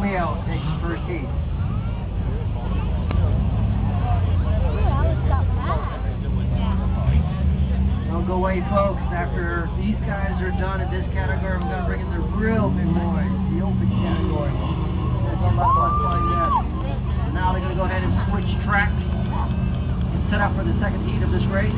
Romeo takes the first heat. Don't go away, folks. After these guys are done in this category, we're going to bring in the real big boys, the open category. Now they're going to go ahead and switch tracks and set up for the second heat of this race.